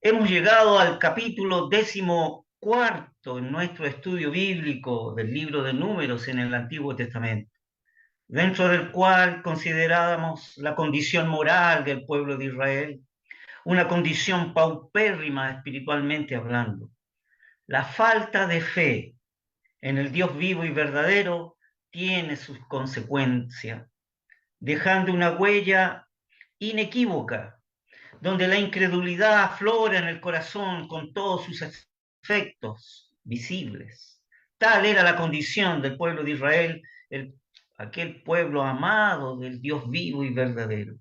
Hemos llegado al capítulo 14 en nuestro estudio bíblico del libro de Números en el Antiguo Testamento, dentro del cual considerábamos la condición moral del pueblo de Israel, una condición paupérrima espiritualmente hablando. La falta de fe en el Dios vivo y verdadero tiene sus consecuencias, dejando una huella inequívoca donde la incredulidad aflora en el corazón con todos sus efectos visibles. Tal era la condición del pueblo de Israel, aquel pueblo amado del Dios vivo y verdadero.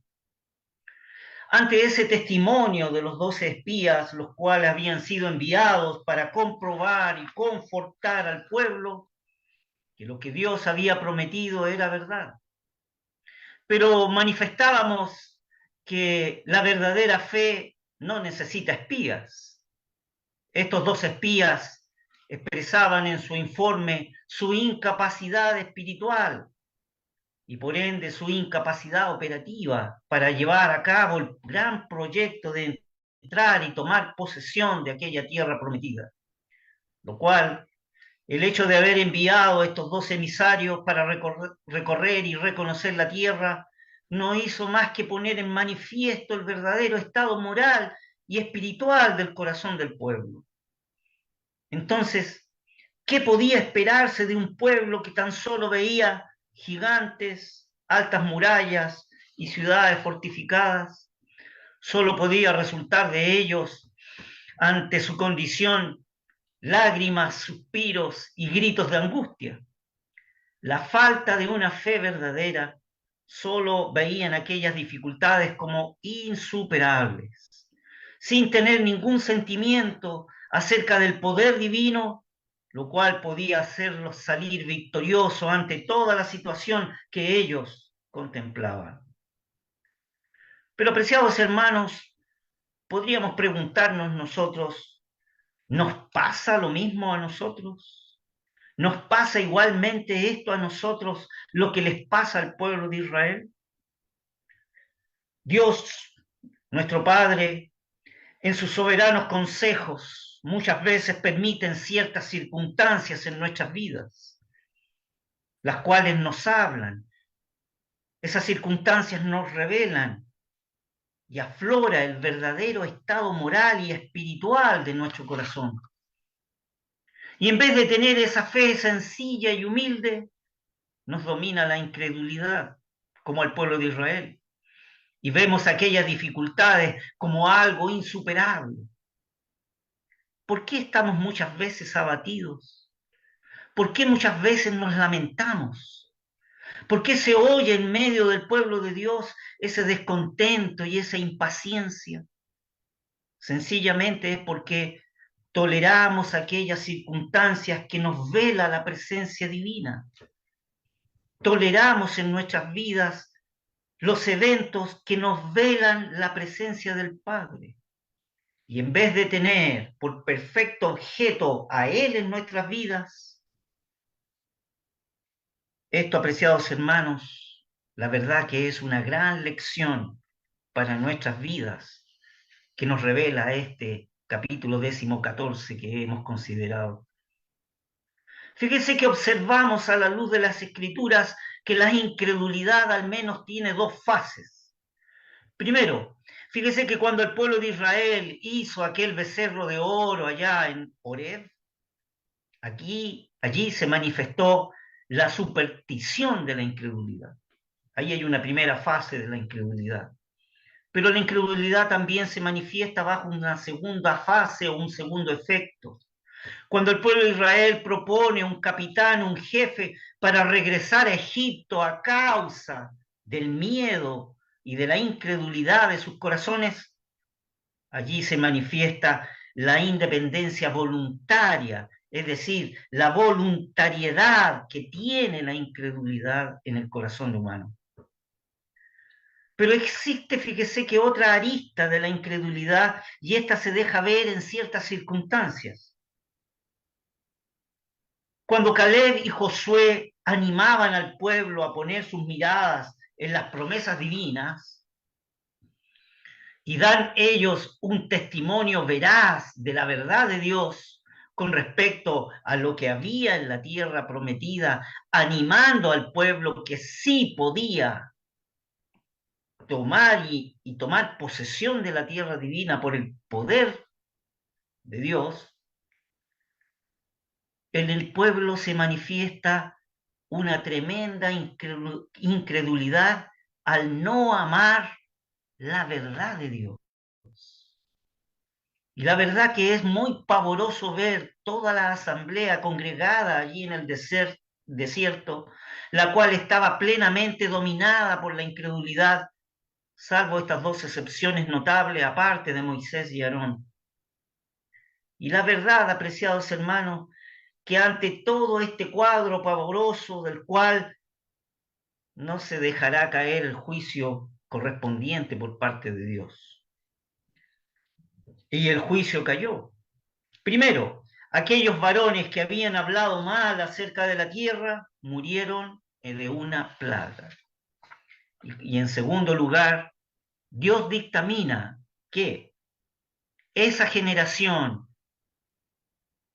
Ante ese testimonio de los 12 espías, los cuales habían sido enviados para comprobar y confortar al pueblo, que lo que Dios había prometido era verdad. Pero manifestábamos que la verdadera fe no necesita espías. Estos 2 espías expresaban en su informe su incapacidad espiritual y por ende su incapacidad operativa para llevar a cabo el gran proyecto de entrar y tomar posesión de aquella tierra prometida. Lo cual, el hecho de haber enviado a estos 2 emisarios para recorrer y reconocer la tierra no hizo más que poner en manifiesto el verdadero estado moral y espiritual del corazón del pueblo. Entonces, ¿qué podía esperarse de un pueblo que tan solo veía gigantes, altas murallas y ciudades fortificadas? Solo podía resultar de ellos, ante su condición, lágrimas, suspiros y gritos de angustia. La falta de una fe verdadera solo veían aquellas dificultades como insuperables, sin tener ningún sentimiento acerca del poder divino, lo cual podía hacerlos salir victoriosos ante toda la situación que ellos contemplaban. Pero, apreciados hermanos, podríamos preguntarnos nosotros, ¿nos pasa lo mismo a nosotros? ¿Nos pasa igualmente esto a nosotros lo que les pasa al pueblo de Israel? Dios, nuestro Padre, en sus soberanos consejos, muchas veces permiten ciertas circunstancias en nuestras vidas, las cuales nos hablan. Esas circunstancias nos revelan y aflora el verdadero estado moral y espiritual de nuestro corazón. Y en vez de tener esa fe sencilla y humilde, nos domina la incredulidad, como al pueblo de Israel, y vemos aquellas dificultades como algo insuperable. ¿Por qué estamos muchas veces abatidos? ¿Por qué muchas veces nos lamentamos? ¿Por qué se oye en medio del pueblo de Dios ese descontento y esa impaciencia? Sencillamente es porque toleramos aquellas circunstancias que nos vela la presencia divina. Toleramos en nuestras vidas los eventos que nos velan la presencia del Padre. Y en vez de tener por perfecto objeto a Él en nuestras vidas, esto, apreciados hermanos, la verdad que es una gran lección para nuestras vidas que nos revela este capítulo 14 que hemos considerado. Fíjense que observamos a la luz de las Escrituras que la incredulidad al menos tiene 2 fases. Primero, fíjese que cuando el pueblo de Israel hizo aquel becerro de oro allá en Horeb, allí se manifestó la superstición de la incredulidad. Ahí hay una primera fase de la incredulidad. Pero la incredulidad también se manifiesta bajo una segunda fase o un segundo efecto. Cuando el pueblo de Israel propone un capitán, un jefe, para regresar a Egipto a causa del miedo y de la incredulidad de sus corazones, allí se manifiesta la independencia voluntaria, es decir, la voluntariedad que tiene la incredulidad en el corazón humano. Pero existe, fíjese que otra arista de la incredulidad, y esta se deja ver en ciertas circunstancias. Cuando Caleb y Josué animaban al pueblo a poner sus miradas en las promesas divinas, y dan ellos un testimonio veraz de la verdad de Dios con respecto a lo que había en la tierra prometida, animando al pueblo que sí podía tomar y tomar posesión de la tierra divina por el poder de Dios, en el pueblo se manifiesta una tremenda incredulidad al no amar la verdad de Dios. Y la verdad que es muy pavoroso ver toda la asamblea congregada allí en el desierto, la cual estaba plenamente dominada por la incredulidad, salvo estas dos excepciones notables, aparte de Moisés y Aarón. Y la verdad, apreciados hermanos, que ante todo este cuadro pavoroso del cual no se dejará caer el juicio correspondiente por parte de Dios. Y el juicio cayó. Primero, aquellos varones que habían hablado mal acerca de la tierra murieron de una plaga. Y en segundo lugar, Dios dictamina que esa generación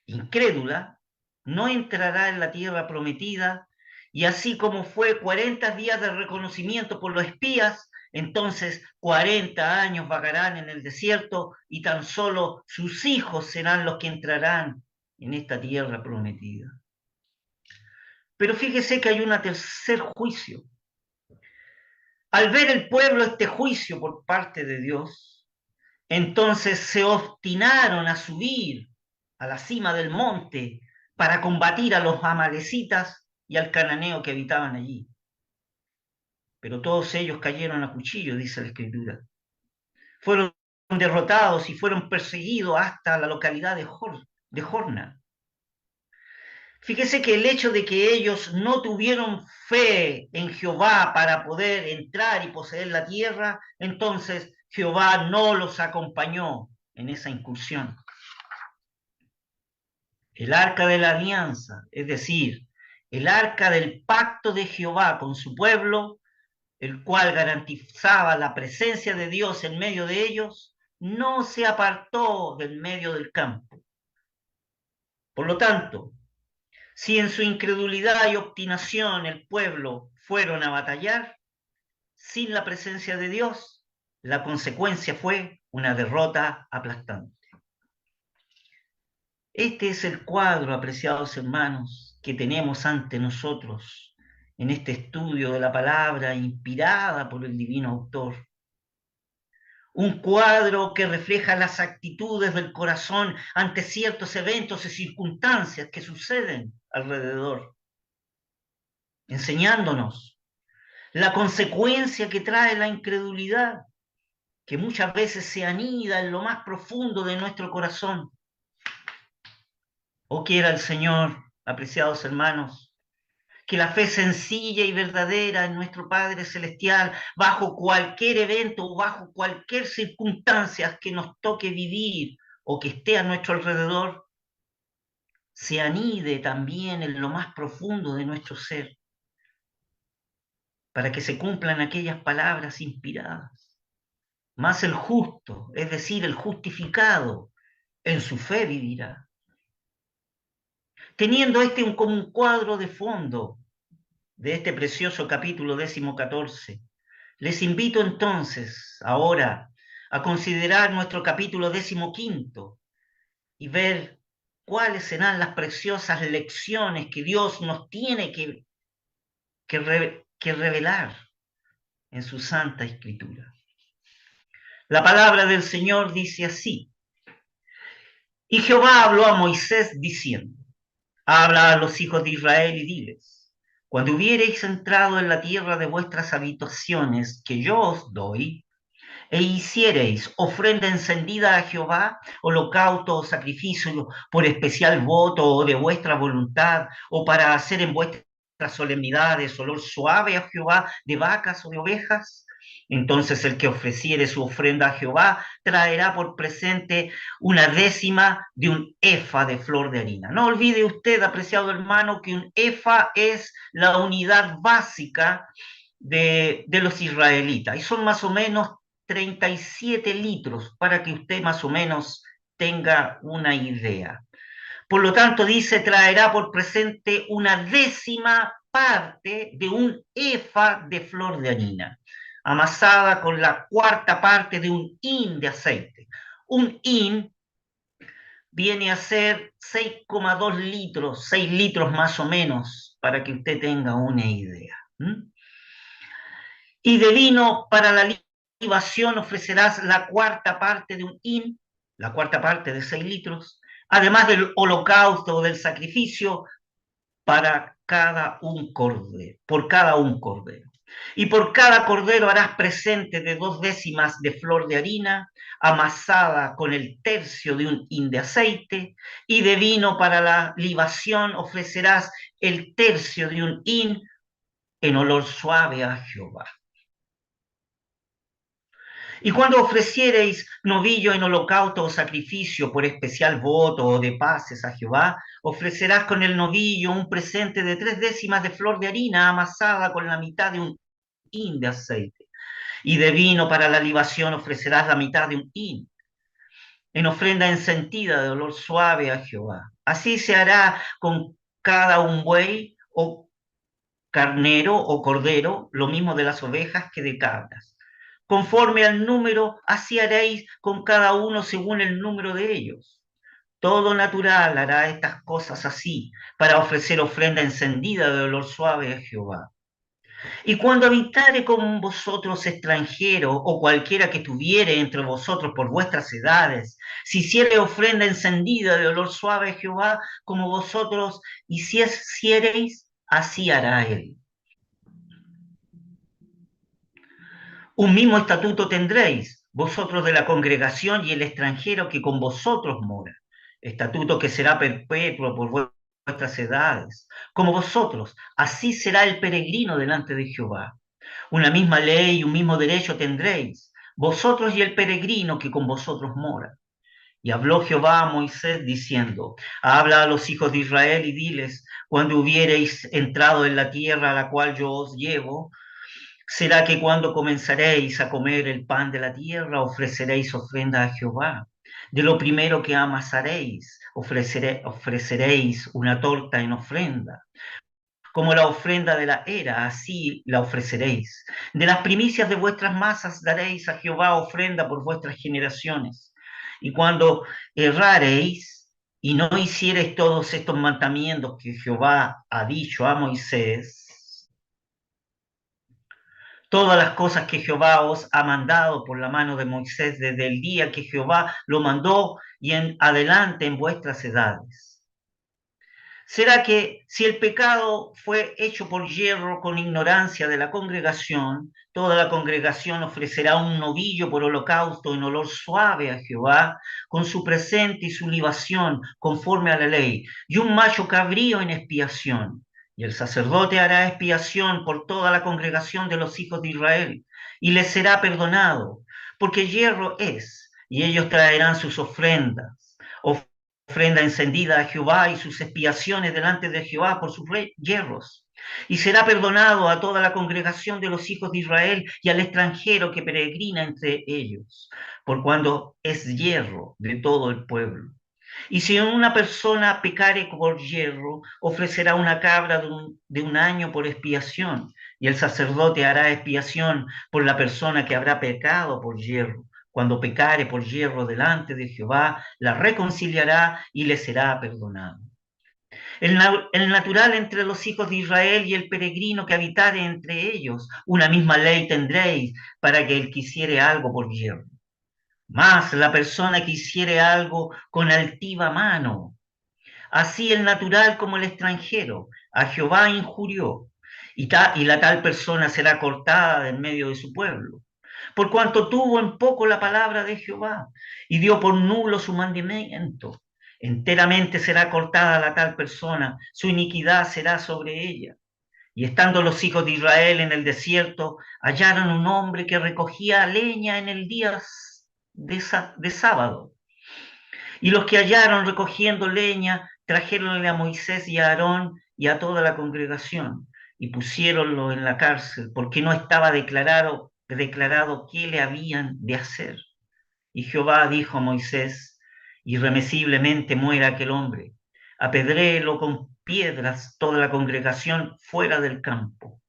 incrédula no entrará en la tierra prometida, y así como fue 40 días de reconocimiento por los espías, entonces 40 años vagarán en el desierto y tan solo sus hijos serán los que entrarán en esta tierra prometida. Pero fíjese que hay un tercer juicio. Al ver el pueblo este juicio por parte de Dios, entonces se obstinaron a subir a la cima del monte para combatir a los amalecitas y al cananeo que habitaban allí. Pero todos ellos cayeron a cuchillo, dice la Escritura. Fueron derrotados y fueron perseguidos hasta la localidad de Jorna. Fíjese que el hecho de que ellos no tuvieron fe en Jehová para poder entrar y poseer la tierra, entonces Jehová no los acompañó en esa incursión. El arca de la alianza, es decir, el arca del pacto de Jehová con su pueblo, el cual garantizaba la presencia de Dios en medio de ellos, no se apartó del medio del campo. Por lo tanto, si en su incredulidad y obstinación el pueblo fueron a batallar sin la presencia de Dios, la consecuencia fue una derrota aplastante. Este es el cuadro, apreciados hermanos, que tenemos ante nosotros en este estudio de la palabra inspirada por el divino autor. Un cuadro que refleja las actitudes del corazón ante ciertos eventos y circunstancias que suceden alrededor, enseñándonos la consecuencia que trae la incredulidad, que muchas veces se anida en lo más profundo de nuestro corazón. Oh, quiera el Señor, apreciados hermanos, que la fe sencilla y verdadera en nuestro Padre Celestial, bajo cualquier evento o bajo cualquier circunstancia que nos toque vivir o que esté a nuestro alrededor, se anide también en lo más profundo de nuestro ser, para que se cumplan aquellas palabras inspiradas. Mas el justo, es decir, el justificado, en su fe vivirá. Teniendo como un cuadro de fondo de este precioso capítulo 14, les invito entonces ahora a considerar nuestro capítulo 15 y ver cuáles serán las preciosas lecciones que Dios nos tiene que revelar en su Santa Escritura. La palabra del Señor dice así: y Jehová habló a Moisés diciendo, habla a los hijos de Israel y diles, cuando hubiereis entrado en la tierra de vuestras habitaciones que yo os doy, e hiciereis ofrenda encendida a Jehová, holocausto o sacrificio por especial voto o de vuestra voluntad, o para hacer en vuestras solemnidades olor suave a Jehová de vacas o de ovejas, entonces el que ofreciere su ofrenda a Jehová traerá por presente una décima de un efa de flor de harina. No olvide usted, apreciado hermano, que un efa es la unidad básica de los israelitas, y son más o menos 37 litros, para que usted más o menos tenga una idea. Por lo tanto, dice, traerá por presente una décima parte de un efa de flor de harina, amasada con la cuarta parte de un hin de aceite. Un hin viene a ser 6,2 litros, 6 litros más o menos, para que usted tenga una idea. ¿Mm? Y de vino para la libación ofrecerás la cuarta parte de un hin, la cuarta parte de 6 litros, además del holocausto o del sacrificio, para cada un cordero, por cada un cordero. Y por cada cordero harás presente de 2 décimas de flor de harina, amasada con el tercio de un hin de aceite, y de vino para la libación ofrecerás el tercio de un hin en olor suave a Jehová. Y cuando ofreciereis novillo en holocausto o sacrificio por especial voto o de paces a Jehová, ofrecerás con el novillo un presente de 3 décimas de flor de harina amasada con la mitad de un hin de aceite. Y de vino para la libación ofrecerás la mitad de un hin, en ofrenda encendida de olor suave a Jehová. Así se hará con cada un buey o carnero o cordero, lo mismo de las ovejas que de cabras. Conforme al número, así haréis con cada uno según el número de ellos. Todo natural hará estas cosas así, para ofrecer ofrenda encendida de olor suave a Jehová. Y cuando habitare con vosotros extranjero o cualquiera que tuviere entre vosotros por vuestras edades, si hiciere ofrenda encendida de olor suave a Jehová, como vosotros hiciereis, así hará él. Un mismo estatuto tendréis, vosotros de la congregación y el extranjero que con vosotros mora. Estatuto que será perpetuo por vuestras edades. Como vosotros, así será el peregrino delante de Jehová. Una misma ley y un mismo derecho tendréis, vosotros y el peregrino que con vosotros mora. Y habló Jehová a Moisés diciendo, habla a los hijos de Israel y diles, cuando hubiereis entrado en la tierra a la cual yo os llevo, será que cuando comenzaréis a comer el pan de la tierra, ofreceréis ofrenda a Jehová. De lo primero que amasaréis, ofreceréis una torta en ofrenda. Como la ofrenda de la era, así la ofreceréis. De las primicias de vuestras masas daréis a Jehová ofrenda por vuestras generaciones. Y cuando errareis y no hiciereis todos estos mandamientos que Jehová ha dicho a Moisés, todas las cosas que Jehová os ha mandado por la mano de Moisés desde el día que Jehová lo mandó y en adelante en vuestras edades. ¿Será que si el pecado fue hecho por yerro con ignorancia de la congregación, toda la congregación ofrecerá un novillo por holocausto en olor suave a Jehová, con su presente y su libación conforme a la ley, y un macho cabrío en expiación? Y el sacerdote hará expiación por toda la congregación de los hijos de Israel, y les será perdonado, porque hierro es, y ellos traerán sus ofrendas, ofrenda encendida a Jehová y sus expiaciones delante de Jehová por sus hierros. Y será perdonado a toda la congregación de los hijos de Israel y al extranjero que peregrina entre ellos, por cuando es hierro de todo el pueblo. Y si una persona pecare por hierro, ofrecerá una cabra de un año por expiación, y el sacerdote hará expiación por la persona que habrá pecado por hierro. Cuando pecare por hierro delante de Jehová, la reconciliará y le será perdonado. El natural entre los hijos de Israel y el peregrino que habitare entre ellos, una misma ley tendréis para que él quisiere algo por hierro. Mas la persona que hiciere algo con altiva mano, así el natural como el extranjero, a Jehová injurió, y la tal persona será cortada del medio de su pueblo, por cuanto tuvo en poco la palabra de Jehová y dio por nulo su mandamiento. Enteramente será cortada la tal persona, su iniquidad será sobre ella. Y estando los hijos de Israel en el desierto, hallaron un hombre que recogía leña en el día de sábado. Y los que hallaron recogiendo leña, trajeronle a Moisés y a Aarón y a toda la congregación, y pusiéronlo en la cárcel, porque no estaba declarado declarado qué le habían de hacer. Y Jehová dijo a Moisés, irremisiblemente muera aquel hombre, apedréelo con piedras toda la congregación fuera del campo.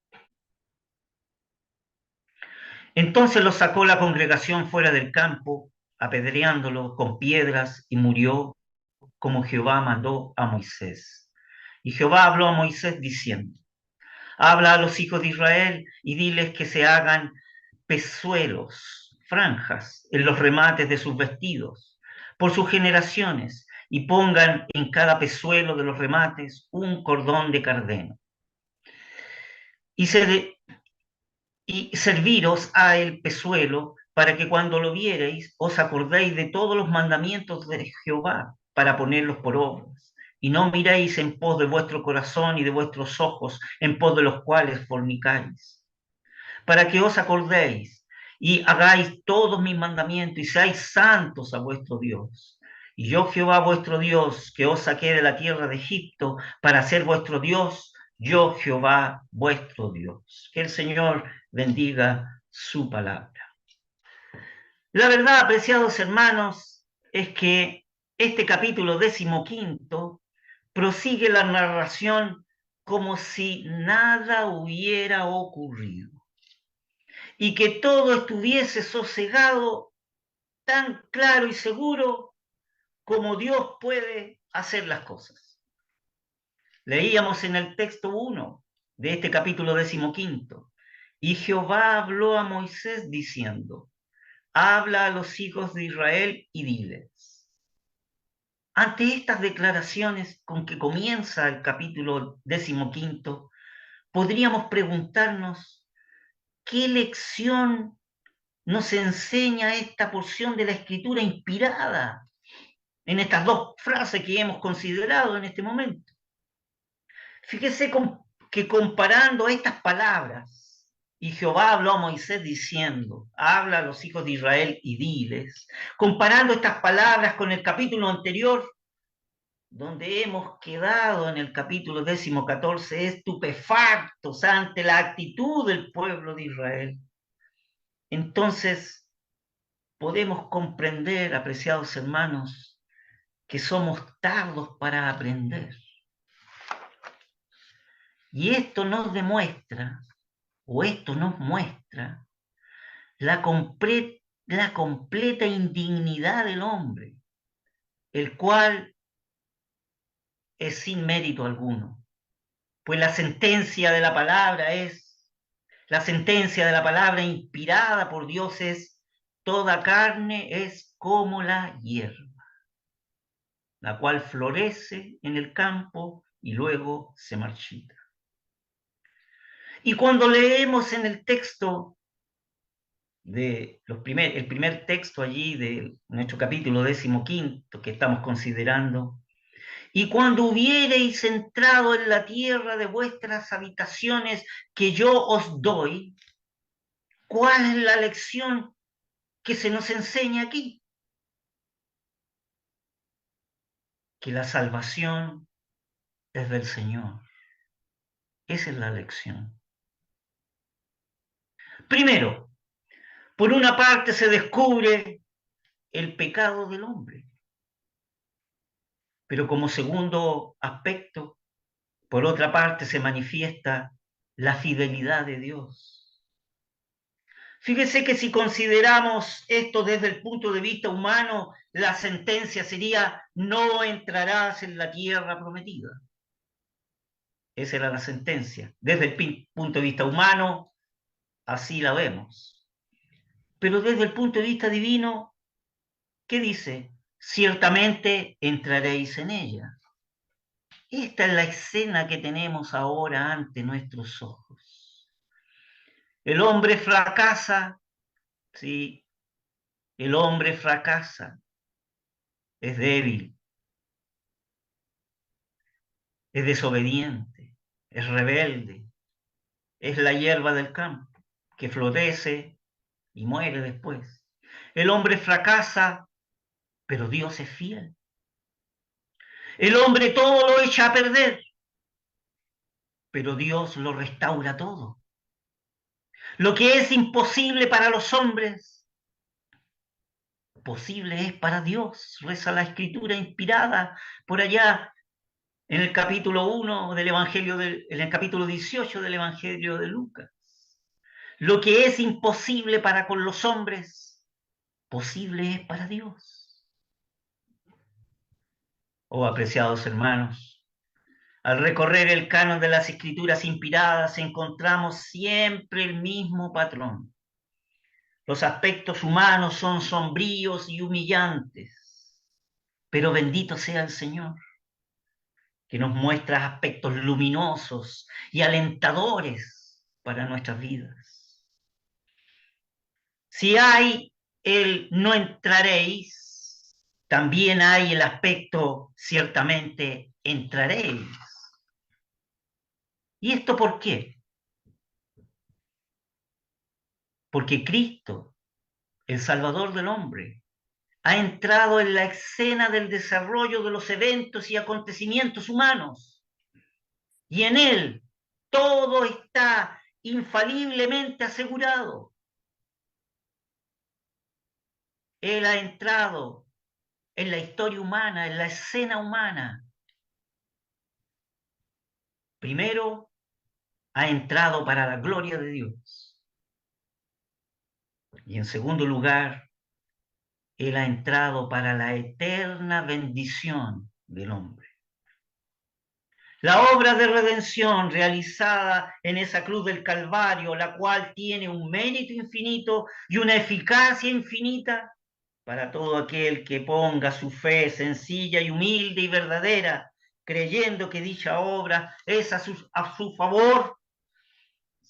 Entonces lo sacó la congregación fuera del campo, apedreándolo con piedras, y murió como Jehová mandó a Moisés. Y Jehová habló a Moisés diciendo, habla a los hijos de Israel y diles que se hagan pezuelos, franjas, en los remates de sus vestidos, por sus generaciones, y pongan en cada pezuelo de los remates un cordón de cardeno. Y, y serviros a el pezuelo, para que cuando lo viereis os acordéis de todos los mandamientos de Jehová, para ponerlos por obras. Y no miréis en pos de vuestro corazón y de vuestros ojos, en pos de los cuales fornicáis, para que os acordéis y hagáis todos mis mandamientos y seáis santos a vuestro Dios. Y yo, Jehová vuestro Dios, que os saqué de la tierra de Egipto para ser vuestro Dios, yo, Jehová vuestro Dios. Que el Señor bendiga su palabra. La verdad, apreciados hermanos, es que este capítulo 15 prosigue la narración como si nada hubiera ocurrido y que todo estuviese sosegado, tan claro y seguro como Dios puede hacer las cosas. Leíamos en el texto 1 de este capítulo 15, y Jehová habló a Moisés diciendo, habla a los hijos de Israel y diles. Ante estas declaraciones con que comienza el capítulo 15, podríamos preguntarnos qué lección nos enseña esta porción de la escritura inspirada en estas dos frases que hemos considerado en este momento. Fíjese que comparando estas palabras, y Jehová habló a Moisés diciendo, habla a los hijos de Israel y diles, comparando estas palabras con el capítulo anterior, donde hemos quedado en el capítulo 14, estupefactos ante la actitud del pueblo de Israel. Entonces, podemos comprender, apreciados hermanos, que somos tardos para aprender. Y esto nos demuestra, o esto nos muestra, la completa indignidad del hombre, el cual es sin mérito alguno. Pues la sentencia de la palabra inspirada por Dios es, toda carne es como la hierba, la cual florece en el campo y luego se marchita. Y cuando leemos en el texto el primer texto allí de nuestro capítulo 15 que estamos considerando, y cuando hubiereis entrado en la tierra de vuestras habitaciones que yo os doy, ¿cuál es la lección que se nos enseña aquí? Que la salvación es del Señor. Esa es la lección. Primero, por una parte se descubre el pecado del hombre, pero como segundo aspecto, por otra parte se manifiesta la fidelidad de Dios. Fíjese que si consideramos esto desde el punto de vista humano, la sentencia sería, no entrarás en la tierra prometida. Esa era la sentencia. Desde el punto de vista humano, así la vemos. Pero desde el punto de vista divino, ¿qué dice? Ciertamente entraréis en ella. Esta es la escena que tenemos ahora ante nuestros ojos. El hombre fracasa, sí, el hombre fracasa, es débil, es desobediente, es rebelde, es la hierba del campo que florece y muere después. El hombre fracasa, pero Dios es fiel. El hombre todo lo echa a perder, pero Dios lo restaura todo. Lo que es imposible para los hombres, posible es para Dios, reza la escritura inspirada por allá en el capítulo 1 del Evangelio, en el capítulo 18 del Evangelio de Lucas. Lo que es imposible para con los hombres, posible es para Dios. Oh, apreciados hermanos, al recorrer el canon de las escrituras inspiradas encontramos siempre el mismo patrón. Los aspectos humanos son sombríos y humillantes, pero bendito sea el Señor, que nos muestra aspectos luminosos y alentadores para nuestras vidas. Si hay el no entraréis, también hay el aspecto ciertamente entraréis. ¿Y esto por qué? Porque Cristo, el Salvador del hombre, ha entrado en la escena del desarrollo de los eventos y acontecimientos humanos. Y en él todo está infaliblemente asegurado. Él ha entrado en la historia humana, en la escena humana. Primero, ha entrado para la gloria de Dios. Y en segundo lugar, Él ha entrado para la eterna bendición del hombre. La obra de redención realizada en esa cruz del Calvario, la cual tiene un mérito infinito y una eficacia infinita para todo aquel que ponga su fe sencilla y humilde y verdadera, creyendo que dicha obra es a su favor,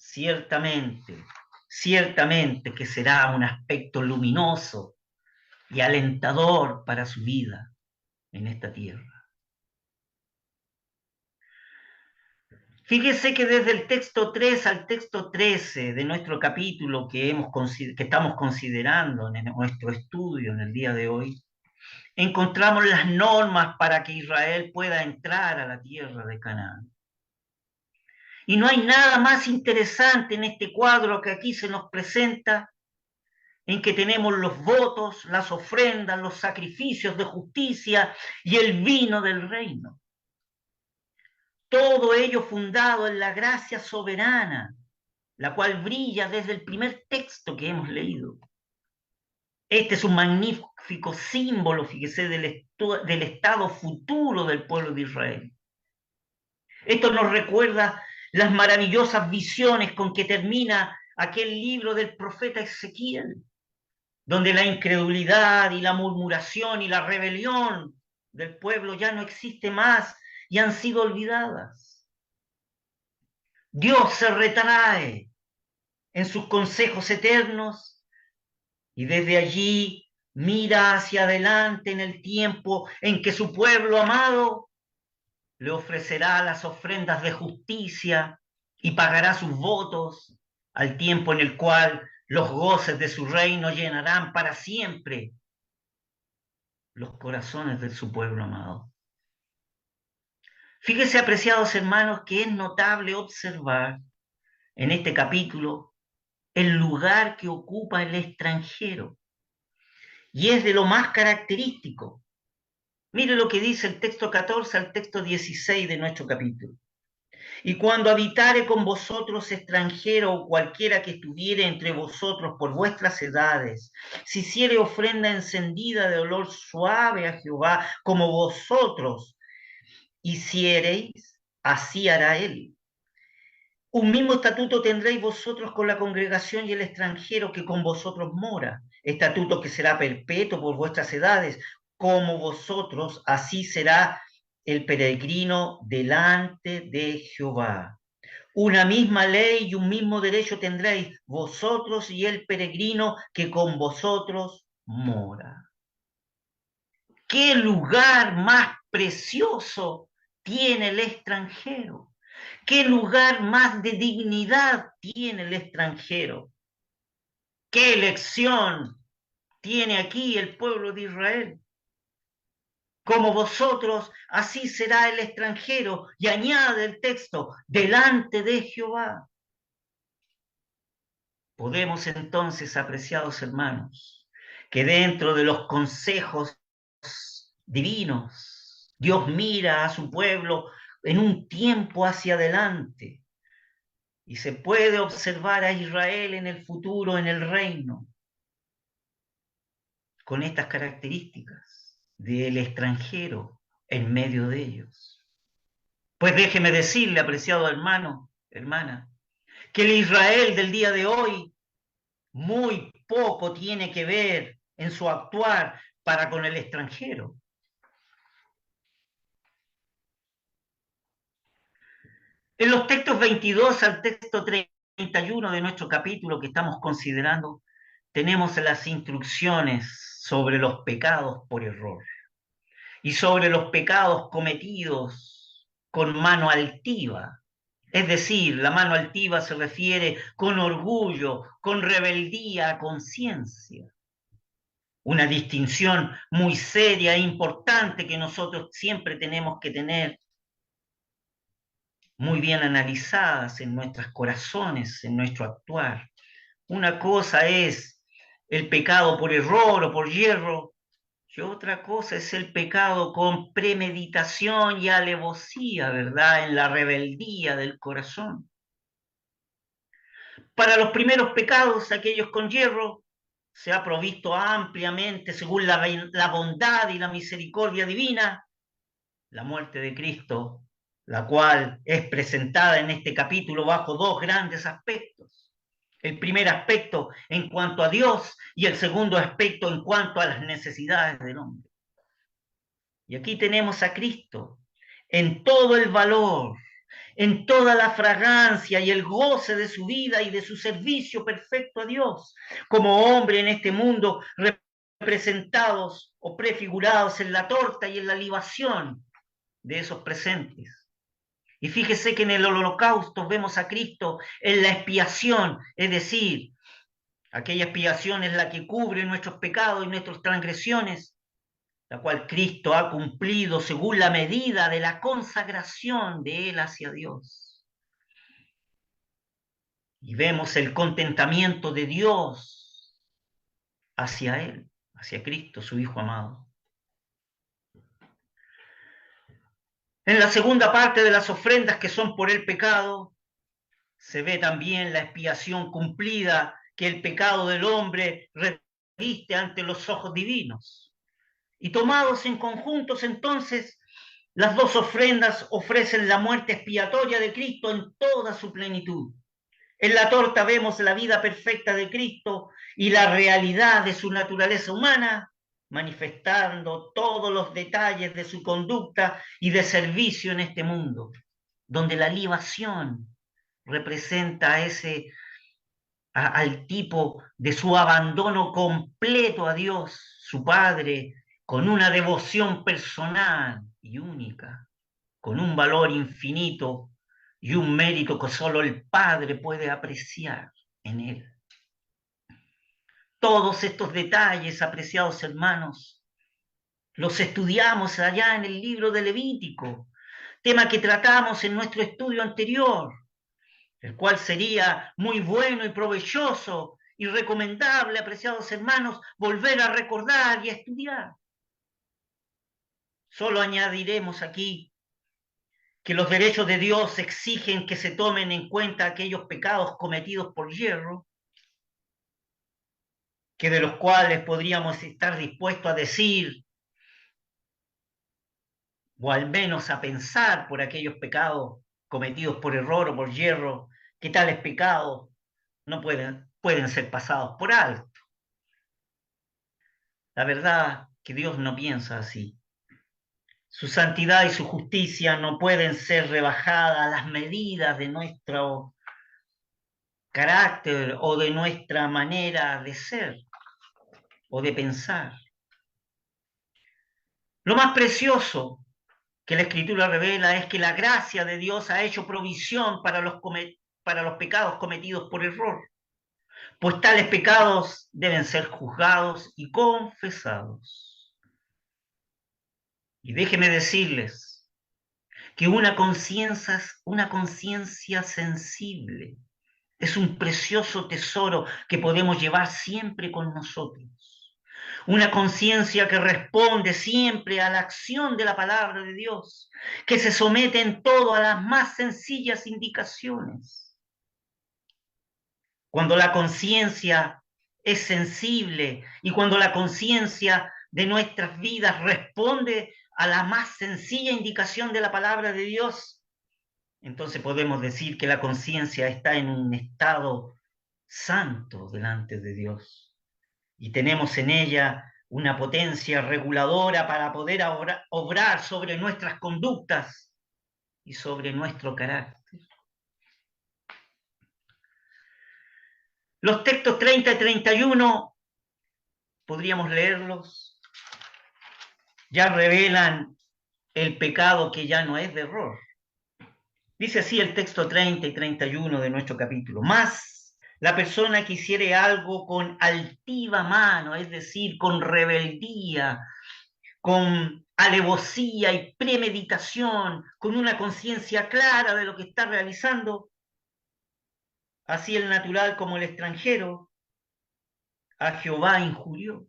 ciertamente, ciertamente que será un aspecto luminoso y alentador para su vida en esta tierra. Fíjese que desde el texto 3 al texto 13 de nuestro capítulo que estamos considerando en nuestro estudio en el día de hoy, encontramos las normas para que Israel pueda entrar a la tierra de Canaán. Y no hay nada más interesante en este cuadro que aquí se nos presenta, en que tenemos los votos, las ofrendas, los sacrificios de justicia y el vino del reino. Todo ello fundado en la gracia soberana, la cual brilla desde el primer texto que hemos leído. Este es un magnífico símbolo, fíjese, del estado futuro del pueblo de Israel. Esto nos recuerda las maravillosas visiones con que termina aquel libro del profeta Ezequiel, donde la incredulidad y la murmuración y la rebelión del pueblo ya no existe más y han sido olvidadas. Dios se retrae en sus consejos eternos y desde allí mira hacia adelante en el tiempo en que su pueblo amado le ofrecerá las ofrendas de justicia y pagará sus votos al tiempo en el cual los goces de su reino llenarán para siempre los corazones de su pueblo amado. Fíjese, apreciados hermanos, que es notable observar en este capítulo el lugar que ocupa el extranjero. Y es de lo más característico. Mire lo que dice el texto 14 al texto 16 de nuestro capítulo. Y cuando habitare con vosotros extranjero o cualquiera que estuviere entre vosotros por vuestras edades, si hiciere ofrenda encendida de olor suave a Jehová, como vosotros hiciereis, así hará él. Un mismo estatuto tendréis vosotros con la congregación y el extranjero que con vosotros mora, estatuto que será perpetuo por vuestras edades, como vosotros, así será el peregrino delante de Jehová. Una misma ley y un mismo derecho tendréis vosotros y el peregrino que con vosotros mora. ¿Qué lugar más precioso tiene el extranjero? ¿Qué lugar más de dignidad tiene el extranjero? ¿Qué elección tiene aquí el pueblo de Israel? Como vosotros, así será el extranjero. Y añade el texto, delante de Jehová. Podemos entonces, apreciados hermanos, que dentro de los consejos divinos, Dios mira a su pueblo en un tiempo hacia adelante y se puede observar a Israel en el futuro, en el reino, con estas características del extranjero en medio de ellos. Pues déjeme decirle, apreciado hermano, hermana, que el Israel del día de hoy muy poco tiene que ver en su actuar para con el extranjero. En los textos 22 al texto 31 de nuestro capítulo que estamos considerando, tenemos las instrucciones sobre los pecados por error y sobre los pecados cometidos con mano altiva. Es decir, la mano altiva se refiere con orgullo, con rebeldía a conciencia. Una distinción muy seria e importante que nosotros siempre tenemos que tener muy bien analizadas en nuestros corazones, en nuestro actuar. Una cosa es el pecado por error o por hierro, y otra cosa es el pecado con premeditación y alevosía, ¿verdad? En la rebeldía del corazón. Para los primeros pecados, aquellos con hierro, se ha provisto ampliamente, según la bondad y la misericordia divina, la muerte de Cristo, la cual es presentada en este capítulo bajo dos grandes aspectos. El primer aspecto en cuanto a Dios y el segundo aspecto en cuanto a las necesidades del hombre. Y aquí tenemos a Cristo en todo el valor, en toda la fragancia y el goce de su vida y de su servicio perfecto a Dios, como hombre en este mundo, representados o prefigurados en la torta y en la libación de esos presentes. Y fíjese que en el holocausto vemos a Cristo en la expiación, es decir, aquella expiación es la que cubre nuestros pecados y nuestras transgresiones, la cual Cristo ha cumplido según la medida de la consagración de Él hacia Dios. Y vemos el contentamiento de Dios hacia Él, hacia Cristo, su Hijo amado. En la segunda parte de las ofrendas que son por el pecado, se ve también la expiación cumplida que el pecado del hombre reviste ante los ojos divinos. Y tomados en conjuntos, entonces, las dos ofrendas ofrecen la muerte expiatoria de Cristo en toda su plenitud. En la torta vemos la vida perfecta de Cristo y la realidad de su naturaleza humana, manifestando todos los detalles de su conducta y de servicio en este mundo, donde la libación representa al tipo de su abandono completo a Dios, su Padre, con una devoción personal y única, con un valor infinito y un mérito que solo el Padre puede apreciar en él. Todos estos detalles, apreciados hermanos, los estudiamos allá en el libro de Levítico, tema que tratamos en nuestro estudio anterior, el cual sería muy bueno y provechoso y recomendable, apreciados hermanos, volver a recordar y a estudiar. Solo añadiremos aquí que los derechos de Dios exigen que se tomen en cuenta aquellos pecados cometidos por hierro, que de los cuales podríamos estar dispuestos a decir, o al menos a pensar por aquellos pecados cometidos por error o por hierro, que tales pecados no pueden ser pasados por alto. La verdad que Dios no piensa así. Su santidad y su justicia no pueden ser rebajadas a las medidas de nuestro carácter o de nuestra manera de ser o de pensar. Lo más precioso que la Escritura revela es que la gracia de Dios ha hecho provisión para los pecados cometidos por error, pues tales pecados deben ser juzgados y confesados. Y déjenme decirles que una conciencia sensible Es un precioso tesoro que podemos llevar siempre con nosotros. Una conciencia que responde siempre a la acción de la palabra de Dios, que se somete en todo a las más sencillas indicaciones. Cuando la conciencia es sensible y cuando la conciencia de nuestras vidas responde a la más sencilla indicación de la palabra de Dios, entonces podemos decir que la conciencia está en un estado santo delante de Dios y tenemos en ella una potencia reguladora para poder obrar sobre nuestras conductas y sobre nuestro carácter. Los textos 30 y 31, podríamos leerlos, ya revelan el pecado que ya no es de error. Dice así el texto 30 y 31 de nuestro capítulo. Más la persona que hiciere algo con altiva mano, es decir, con rebeldía, con alevosía y premeditación, con una conciencia clara de lo que está realizando, así el natural como el extranjero, a Jehová injurió.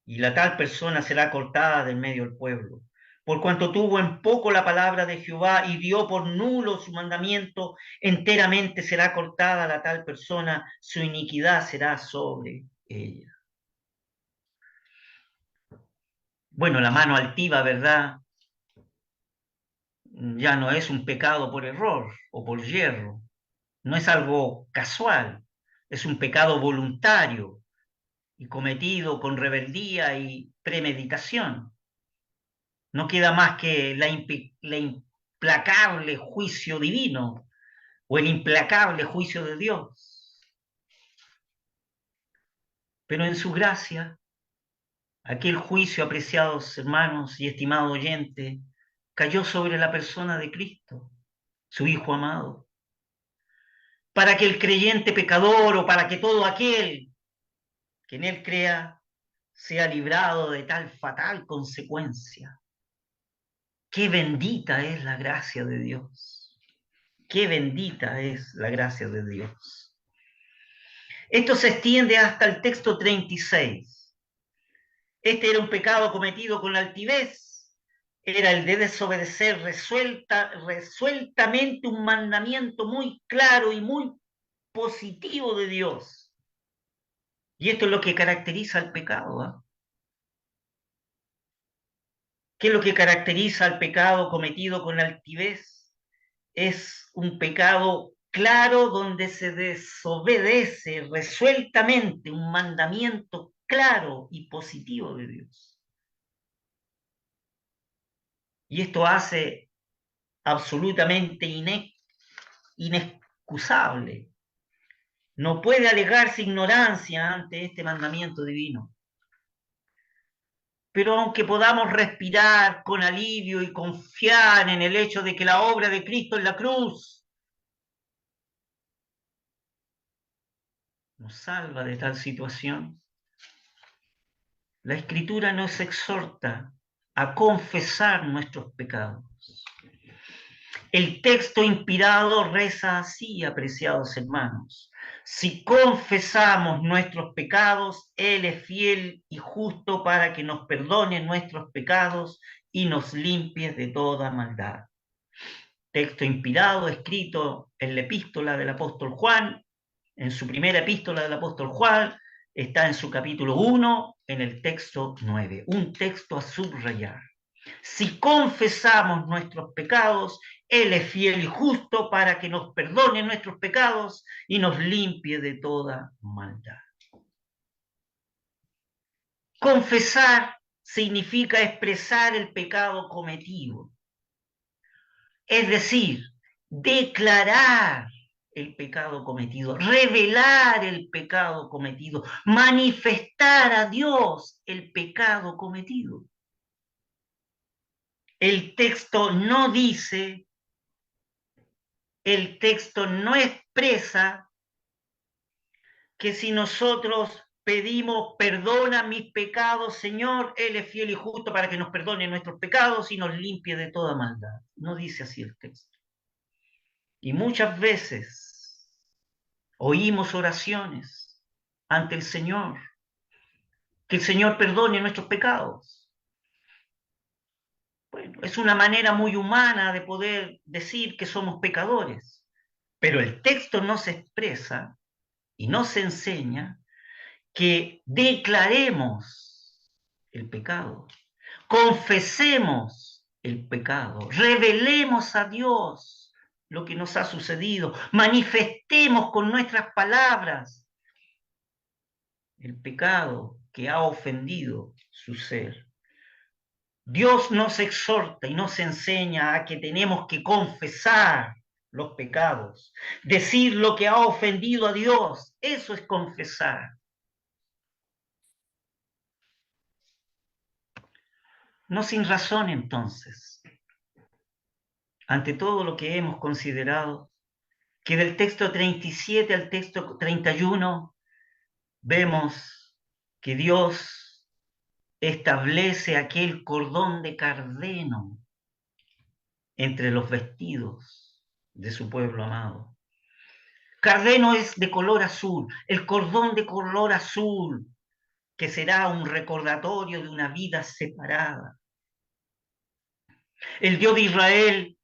Y la tal persona será cortada del medio del pueblo. Por cuanto tuvo en poco la palabra de Jehová y dio por nulo su mandamiento, enteramente será cortada la tal persona, su iniquidad será sobre ella. Bueno, la mano altiva, ¿verdad? Ya no es un pecado por error o por yerro, no es algo casual, es un pecado voluntario y cometido con rebeldía y premeditación. No queda más que la implacable juicio divino o el implacable juicio de Dios. Pero en su gracia, aquel juicio, apreciados hermanos y estimado oyente, cayó sobre la persona de Cristo, su Hijo amado, para que el creyente pecador o para que todo aquel que en él crea sea librado de tal fatal consecuencia. Qué bendita es la gracia de Dios. Qué bendita es la gracia de Dios. Esto se extiende hasta el texto 36. Este era un pecado cometido con altivez. Era el de desobedecer resueltamente un mandamiento muy claro y muy positivo de Dios. Y esto es lo que caracteriza al pecado, ¿eh? ¿Qué es lo que caracteriza al pecado cometido con altivez? Es un pecado claro donde se desobedece resueltamente un mandamiento claro y positivo de Dios. Y esto hace absolutamente inexcusable. No puede alegarse ignorancia ante este mandamiento divino. Pero aunque podamos respirar con alivio y confiar en el hecho de que la obra de Cristo en la cruz nos salva de tal situación, la Escritura nos exhorta a confesar nuestros pecados. El texto inspirado reza así, apreciados hermanos: si confesamos nuestros pecados, Él es fiel y justo para que nos perdone nuestros pecados y nos limpie de toda maldad. Texto inspirado, escrito en la epístola del apóstol Juan, en su primera epístola del apóstol Juan, está en su capítulo 1, en el texto 9, un texto a subrayar. Si confesamos nuestros pecados, Él es fiel y justo para que nos perdone nuestros pecados y nos limpie de toda maldad. Confesar significa expresar el pecado cometido, es decir, declarar el pecado cometido, revelar el pecado cometido, manifestar a Dios el pecado cometido. El texto no dice, el texto no expresa que si nosotros pedimos perdona mis pecados, Señor, Él es fiel y justo para que nos perdone nuestros pecados y nos limpie de toda maldad. No dice así el texto. Y muchas veces Oímos oraciones ante el Señor, que el Señor perdone nuestros pecados. Bueno, es una manera muy humana de poder decir que somos pecadores, pero el texto nos expresa y nos enseña que declaremos el pecado, confesemos el pecado, revelemos a Dios lo que nos ha sucedido, manifestemos con nuestras palabras el pecado que ha ofendido su ser. Dios nos exhorta y nos enseña a que tenemos que confesar los pecados, decir lo que ha ofendido a Dios, eso es confesar. No sin razón entonces, ante todo lo que hemos considerado, que del texto 37 al texto 31 vemos que Dios establece aquel cordón de cardeno entre los vestidos de su pueblo amado. Cardeno es de color azul, el cordón de color azul, que será un recordatorio de una vida separada. El Dios de Israel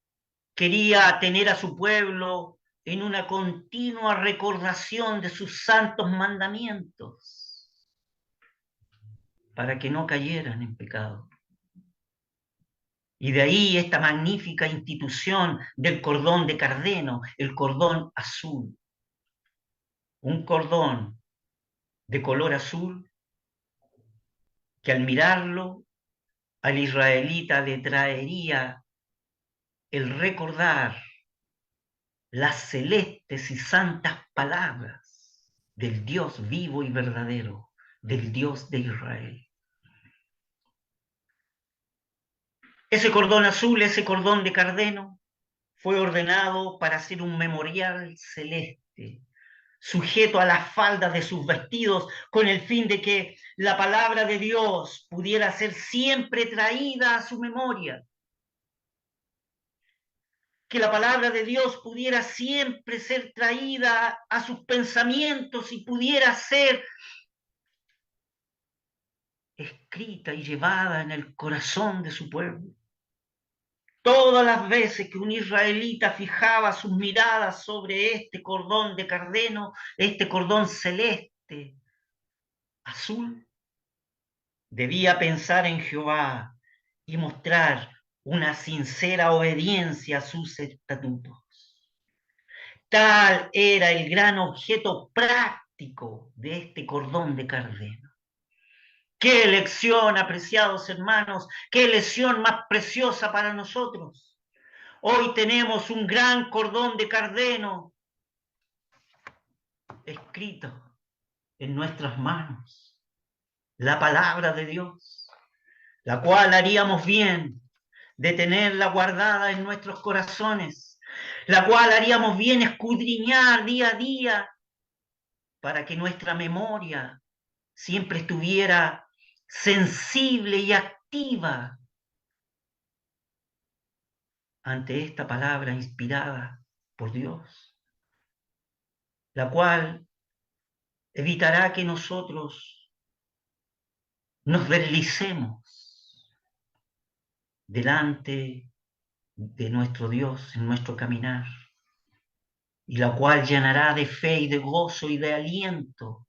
quería tener a su pueblo en una continua recordación de sus santos mandamientos para que no cayeran en pecado. Y de ahí esta magnífica institución del cordón de Cardeno, el cordón azul. Un cordón de color azul que al mirarlo al israelita le traería el recordar las celestes y santas palabras del Dios vivo y verdadero, del Dios de Israel. Ese cordón azul, ese cordón de Cardeno, fue ordenado para ser un memorial celeste, sujeto a las faldas de sus vestidos, con el fin de que la palabra de Dios pudiera ser siempre traída a su memoria, que la palabra de Dios pudiera siempre ser traída a sus pensamientos y pudiera ser escrita y llevada en el corazón de su pueblo. Todas las veces que un israelita fijaba sus miradas sobre este cordón de Cardeno, este cordón celeste, azul, debía pensar en Jehová y mostrar una sincera obediencia a sus estatutos. Tal era el gran objeto práctico de este cordón de Cardeno. Qué lección, apreciados hermanos, qué lección más preciosa para nosotros. Hoy tenemos un gran cordón de Cardeno escrito en nuestras manos, la palabra de Dios, la cual haríamos bien de tenerla guardada en nuestros corazones, la cual haríamos bien escudriñar día a día para que nuestra memoria siempre estuviera sensible y activa ante esta palabra inspirada por Dios, la cual evitará que nosotros nos deslicemos delante de nuestro Dios en nuestro caminar, y la cual llenará de fe y de gozo y de aliento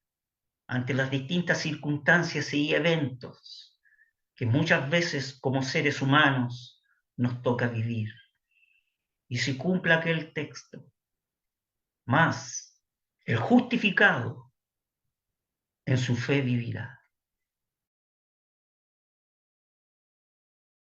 ante las distintas circunstancias y eventos que muchas veces como seres humanos nos toca vivir. Y si cumple aquel texto, más el justificado en su fe vivirá.